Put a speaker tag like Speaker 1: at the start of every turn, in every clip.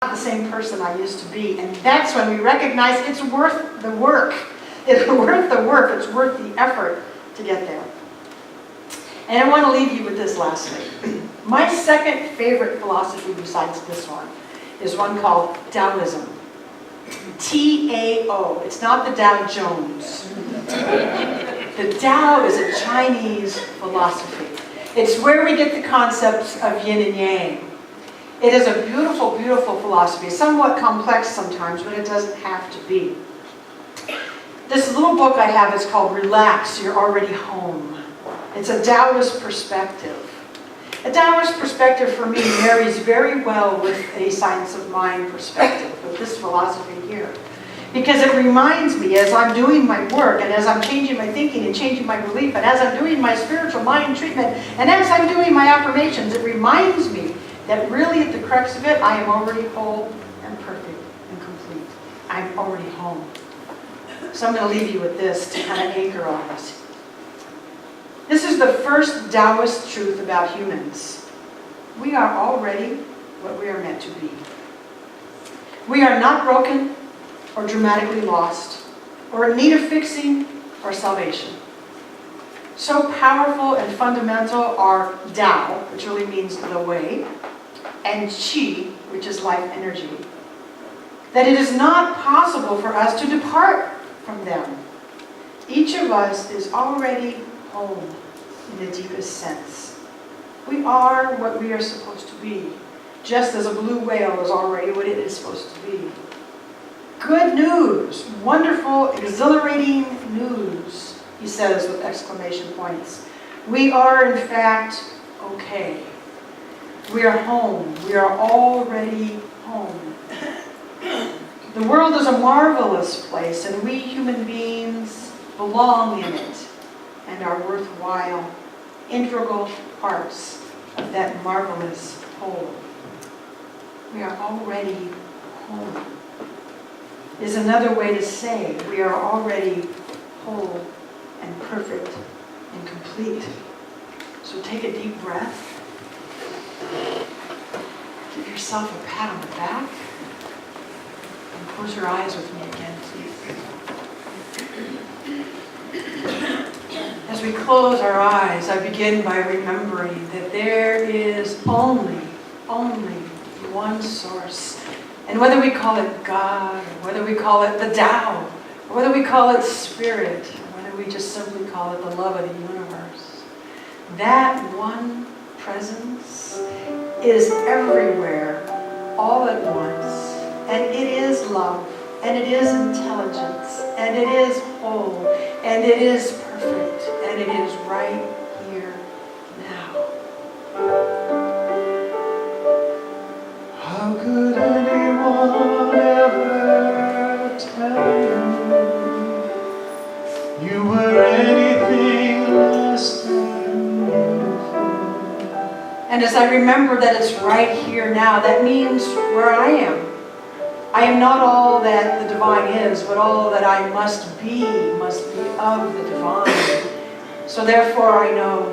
Speaker 1: the same person I used to be. And that's when we recognize it's worth the work. It's worth the work. It's worth the effort to get there. And I want to leave you with this lastly. My second favorite philosophy besides this one is one called Taoism. T-A-O. It's not the Dow Jones. The Tao is a Chinese philosophy. It's where we get the concepts of yin and yang. It is a beautiful, beautiful philosophy. Somewhat complex sometimes, but it doesn't have to be. This little book I have is called Relax, You're Already Home. It's a Taoist perspective. A Taoist perspective for me marries very well with a science of mind perspective, with this philosophy here. Because it reminds me, as I'm doing my work, and as I'm changing my thinking and changing my belief, and as I'm doing my spiritual mind treatment, and as I'm doing my affirmations, it reminds me that really at the crux of it, I am already whole and perfect and complete. I'm already home. So I'm going to leave you with this to kind of anchor on us. This is the first Taoist truth about humans. We are already what we are meant to be. We are not broken or dramatically lost, or in need of fixing or salvation. So powerful and fundamental are Tao, which really means the way, and Qi, which is life energy, that it is not possible for us to depart from them. Each of us is already home in the deepest sense. We are what we are supposed to be, just as a blue whale is already what it is supposed to be. Good news, wonderful, exhilarating news, he says with exclamation points. We are, in fact, okay. We are home. We are already home. The world is a marvelous place, and we human beings belong in it and are worthwhile, integral parts of that marvelous whole. We are already home. Is another way to say we are already whole and perfect and complete. So take a deep breath. Give yourself a pat on the back. And close your eyes with me again, please. As we close our eyes, I begin by remembering that there is only one source. And whether we call it God, or whether we call it the Tao, or whether we call it Spirit, or whether we just simply call it the love of the universe, that one presence is everywhere, all at once. And it is love, and it is intelligence, and it is whole, and it is perfect, and it is right here now.
Speaker 2: How could anyone ever tell you were anything less than beautiful?
Speaker 1: And as I remember that it's right here now, that means where I am. I am not all that the divine is, but all that I must be of the divine. So therefore I know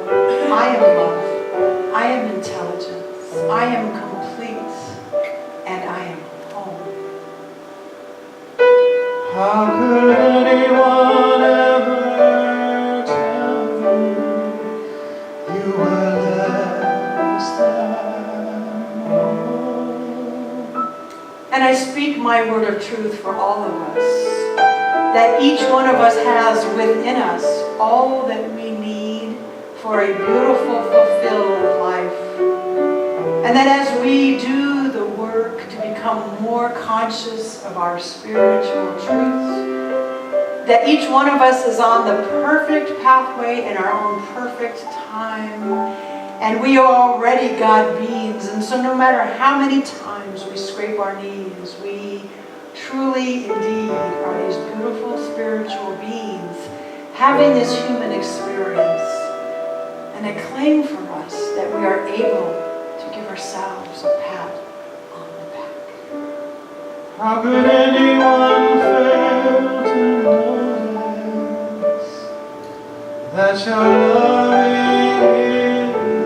Speaker 1: I am love, I am intelligence, I am complete, and I am home.
Speaker 2: How could anyone ever tell you were less than home?
Speaker 1: And I speak my word of truth for all of us, that each one of us has within us all that we need for a beautiful, fulfilled life. And that as we do the work to become more conscious of our spiritual truths, that each one of us is on the perfect pathway in our own perfect time. And we are already God beings, and so no matter how many times we scrape our knees, we truly indeed are these beautiful spiritual beings having this human experience. And a claim for us that we are able to give ourselves a pat on the back.
Speaker 2: How could anyone fail to notice that your loving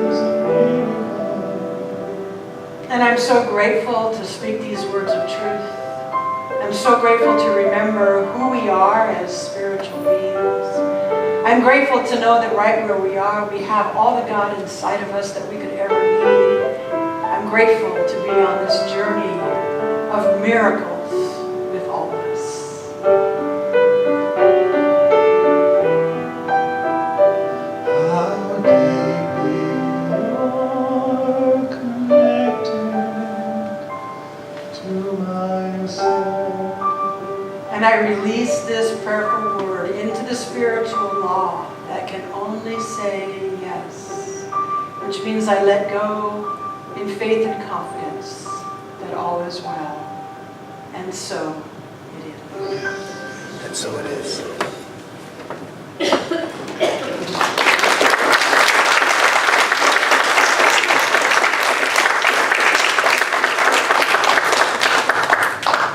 Speaker 2: is beautiful?
Speaker 1: And I'm so grateful to speak these words so grateful to remember who we are as spiritual beings. I'm grateful to know that right where we are, we have all the God inside of us that we could ever need. I'm grateful to be on this journey of miracles with all of us.
Speaker 2: How deeply you're connected to my soul.
Speaker 1: And I release this prayerful word into the spiritual law that can only say yes, which means I let go in faith and confidence that all is well. And so it is.
Speaker 3: And so it is.